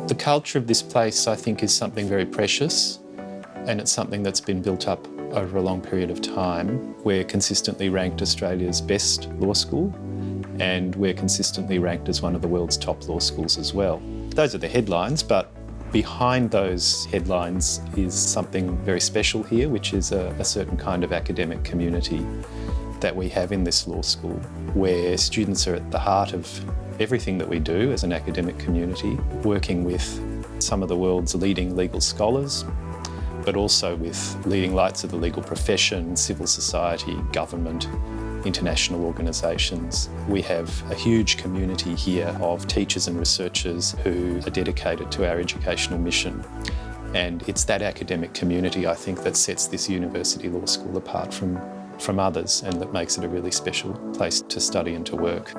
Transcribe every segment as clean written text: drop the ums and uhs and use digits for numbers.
The culture of this place, I think, is something very precious, and it's something that's been built up over a long period of time. We're consistently ranked Australia's best law school, and we're consistently ranked as one of the world's top law schools as well. Those are the headlines, but behind those headlines is something very special here, which is a certain kind of academic community that we have in this law school, where students are at the heart of everything that we do as an academic community, working with some of the world's leading legal scholars, but also with leading lights of the legal profession, civil society, government, international organisations. We have a huge community here of teachers and researchers who are dedicated to our educational mission. And it's that academic community, I think, that sets this university law school apart from others, and that makes it a really special place to study and to work.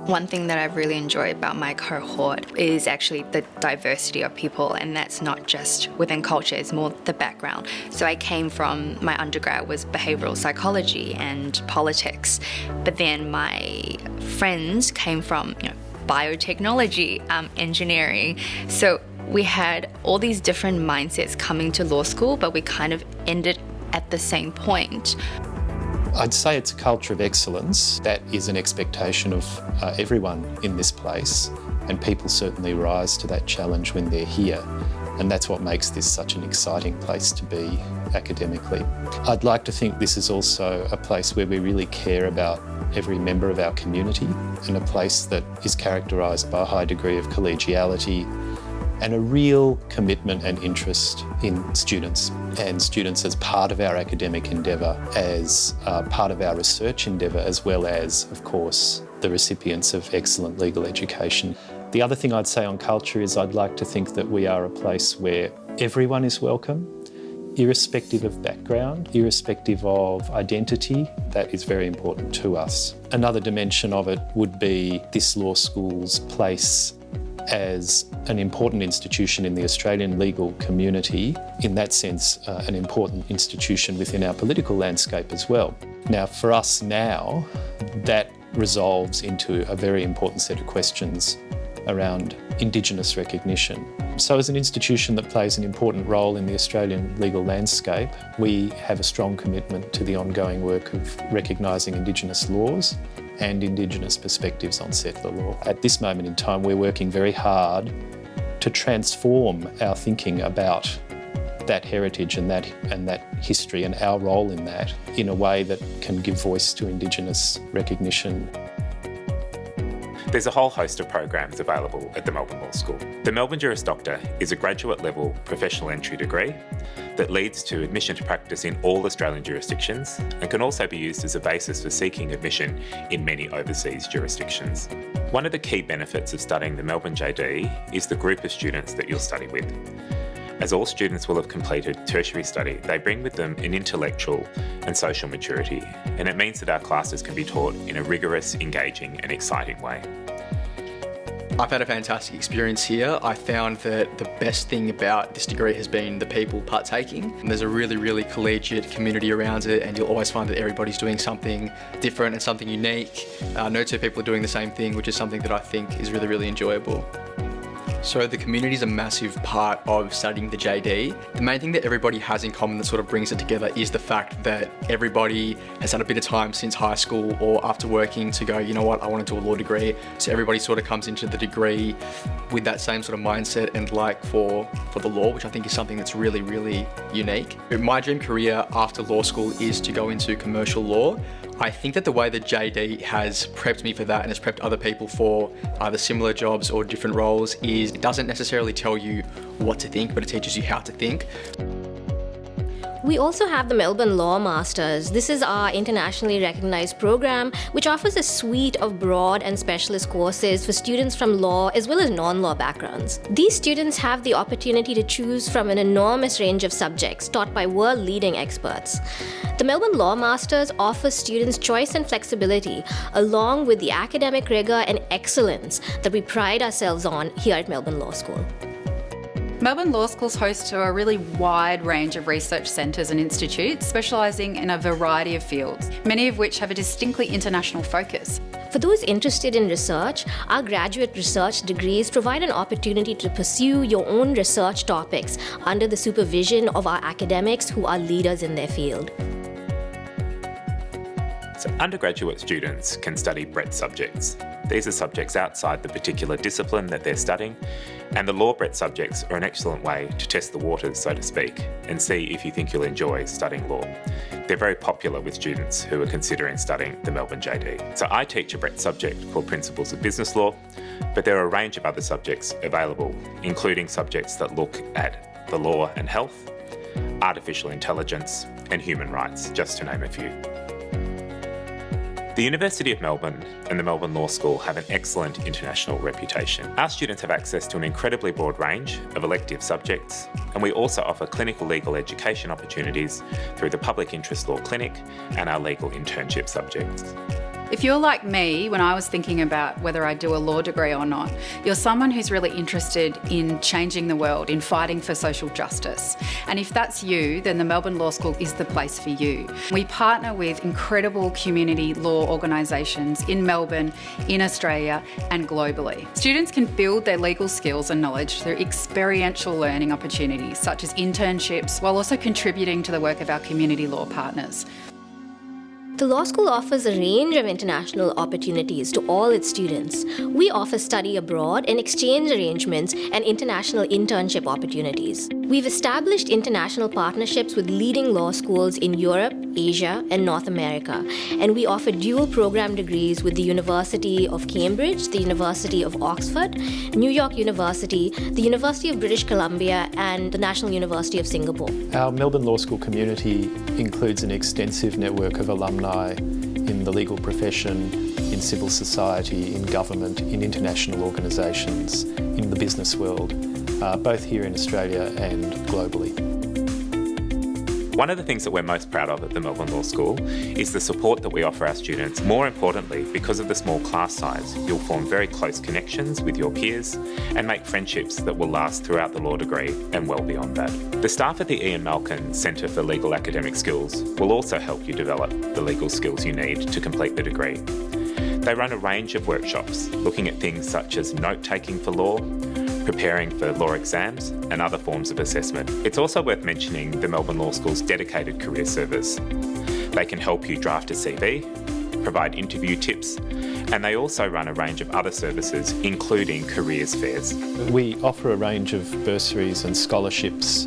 One thing that I really enjoy about my cohort is actually the diversity of people, and that's not just within culture, it's more the background. So I came from, my undergrad was behavioural psychology and politics, but then my friends came from biotechnology, engineering. So we had all these different mindsets coming to law school, but we kind of ended at the same point. I'd say it's a culture of excellence. That is an expectation of everyone in this place, and people certainly rise to that challenge when they're here. And that's what makes this such an exciting place to be academically. I'd like to think this is also a place where we really care about every member of our community, and a place that is characterised by a high degree of collegiality and a real commitment and interest in students, and students as part of our academic endeavour, as part of our research endeavour, as well as, of course, the recipients of excellent legal education. The other thing I'd say on culture is I'd like to think that we are a place where everyone is welcome, irrespective of background, irrespective of identity. That is very important to us. Another dimension of it would be this law school's place as an important institution in the Australian legal community, in that sense, an important institution within our political landscape as well. Now, for us now, that resolves into a very important set of questions around Indigenous recognition. So as an institution that plays an important role in the Australian legal landscape, we have a strong commitment to the ongoing work of recognising Indigenous laws and Indigenous perspectives on settler law. At this moment in time, we're working very hard to transform our thinking about that heritage and that history and our role in that in a way that can give voice to Indigenous recognition. There's a whole host of programs available at the Melbourne Law School. The Melbourne Juris Doctor is a graduate-level professional entry degree that leads to admission to practice in all Australian jurisdictions and can also be used as a basis for seeking admission in many overseas jurisdictions. One of the key benefits of studying the Melbourne JD is the group of students that you'll study with. As all students will have completed tertiary study, they bring with them an intellectual and social maturity, and it means that our classes can be taught in a rigorous, engaging and exciting way. I've had a fantastic experience here. I found that the best thing about this degree has been the people partaking. And there's a really, really collegiate community around it, and you'll always find that everybody's doing something different and something unique. No two people are doing the same thing, which is something that I think is really, really enjoyable. So the community is a massive part of studying the JD. The main thing that everybody has in common that sort of brings it together is the fact that everybody has had a bit of time since high school or after working to go, you know what, I want to do a law degree. So everybody sort of comes into the degree with that same sort of mindset and like for the law, which I think is something that's really, really unique. My dream career after law school is to go into commercial law. I think that the way that JD has prepped me for that and has prepped other people for either similar jobs or different roles is it doesn't necessarily tell you what to think, but it teaches you how to think. We also have the Melbourne Law Masters. This is our internationally recognized program, which offers a suite of broad and specialist courses for students from law as well as non-law backgrounds. These students have the opportunity to choose from an enormous range of subjects taught by world-leading experts. The Melbourne Law Masters offers students choice and flexibility, along with the academic rigor and excellence that we pride ourselves on here at Melbourne Law School. Melbourne Law Schools host a really wide range of research centres and institutes specialising in a variety of fields, many of which have a distinctly international focus. For those interested in research, our graduate research degrees provide an opportunity to pursue your own research topics under the supervision of our academics who are leaders in their field. So undergraduate students can study breadth subjects. These are subjects outside the particular discipline that they're studying, and the law breadth subjects are an excellent way to test the waters, so to speak, and see if you think you'll enjoy studying law. They're very popular with students who are considering studying the Melbourne JD. So I teach a breadth subject called Principles of Business Law, but there are a range of other subjects available, including subjects that look at the law and health, artificial intelligence, and human rights, just to name a few. The University of Melbourne and the Melbourne Law School have an excellent international reputation. Our students have access to an incredibly broad range of elective subjects, and we also offer clinical legal education opportunities through the Public Interest Law Clinic and our legal internship subjects. If you're like me, when I was thinking about whether I do a law degree or not, you're someone who's really interested in changing the world, in fighting for social justice. And if that's you, then the Melbourne Law School is the place for you. We partner with incredible community law organisations in Melbourne, in Australia, and globally. Students can build their legal skills and knowledge through experiential learning opportunities, such as internships, while also contributing to the work of our community law partners. The law school offers a range of international opportunities to all its students. We offer study abroad and exchange arrangements and international internship opportunities. We've established international partnerships with leading law schools in Europe, Asia, and North America, and we offer dual program degrees with the University of Cambridge, the University of Oxford, New York University, the University of British Columbia, and the National University of Singapore. Our Melbourne Law School community includes an extensive network of alumni in the legal profession, in civil society, in government, in international organisations, in the business world, both here in Australia and globally. One of the things that we're most proud of at the Melbourne Law School is the support that we offer our students. More importantly, because of the small class size, you'll form very close connections with your peers and make friendships that will last throughout the law degree and well beyond that. The staff at the Ian Malkin Centre for Legal Academic Skills will also help you develop the legal skills you need to complete the degree. They run a range of workshops looking at things such as note-taking for law, preparing for law exams and other forms of assessment. It's also worth mentioning the Melbourne Law School's dedicated career service. They can help you draft a CV, provide interview tips, and they also run a range of other services, including careers fairs. We offer a range of bursaries and scholarships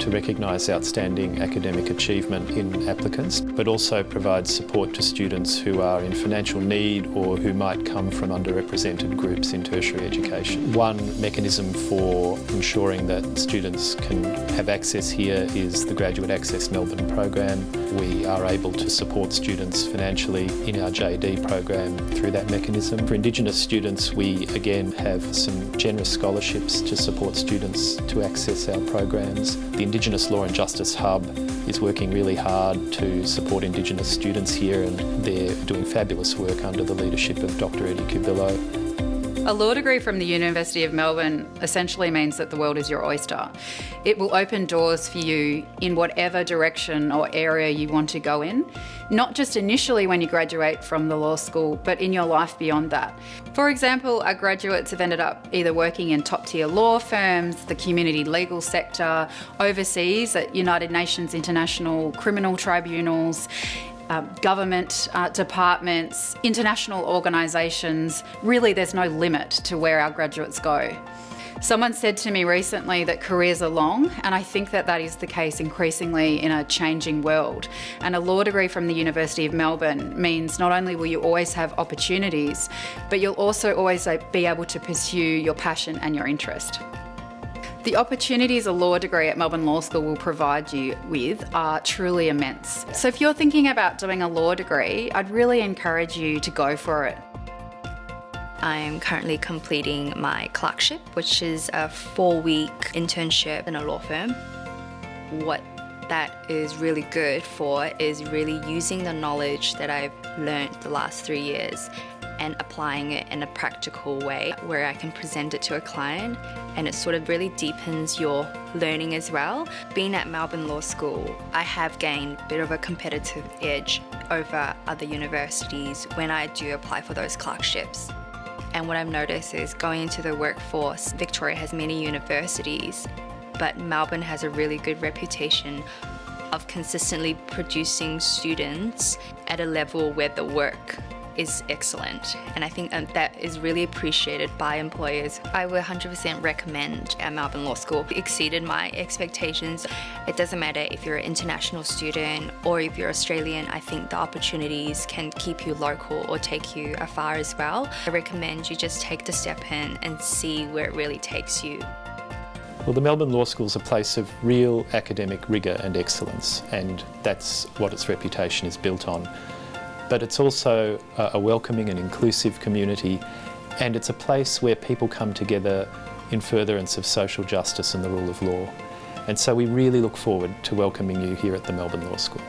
to recognise outstanding academic achievement in applicants, but also provide support to students who are in financial need or who might come from underrepresented groups in tertiary education. One mechanism for ensuring that students can have access here is the Graduate Access Melbourne program. We are able to support students financially in our JD program through that mechanism. For Indigenous students, we again have some generous scholarships to support students to access our programs. The Indigenous Law and Justice Hub is working really hard to support Indigenous students here, and they're doing fabulous work under the leadership of Dr. Eddie Cubillo. A law degree from the University of Melbourne essentially means that the world is your oyster. It will open doors for you in whatever direction or area you want to go in, not just initially when you graduate from the law school, but in your life beyond that. For example, our graduates have ended up either working in top-tier law firms, the community legal sector, overseas at United Nations International Criminal Tribunals, government departments, international organisations. Really, there's no limit to where our graduates go. Someone said to me recently that careers are long, and I think that that is the case increasingly in a changing world. And a law degree from the University of Melbourne means not only will you always have opportunities, but you'll also always be able to pursue your passion and your interest. The opportunities a law degree at Melbourne Law School will provide you with are truly immense. So if you're thinking about doing a law degree, I'd really encourage you to go for it. I'm currently completing my clerkship, which is a 4-week internship in a law firm. What that is really good for is really using the knowledge that I've learned the last 3 years and applying it in a practical way where I can present it to a client, and it sort of really deepens your learning as well. Being at Melbourne Law School, I have gained a bit of a competitive edge over other universities when I do apply for those clerkships. And what I've noticed is going into the workforce, Victoria has many universities, but Melbourne has a really good reputation of consistently producing students at a level where the work is excellent. And I think that is really appreciated by employers. I would 100% recommend at Melbourne Law School. It exceeded my expectations. It doesn't matter if you're an international student or if you're Australian, I think the opportunities can keep you local or take you afar as well. I recommend you just take the step in and see where it really takes you. Well, the Melbourne Law School is a place of real academic rigour and excellence, and that's what its reputation is built on. But it's also a welcoming and inclusive community, and it's a place where people come together in furtherance of social justice and the rule of law. And so we really look forward to welcoming you here at the Melbourne Law School.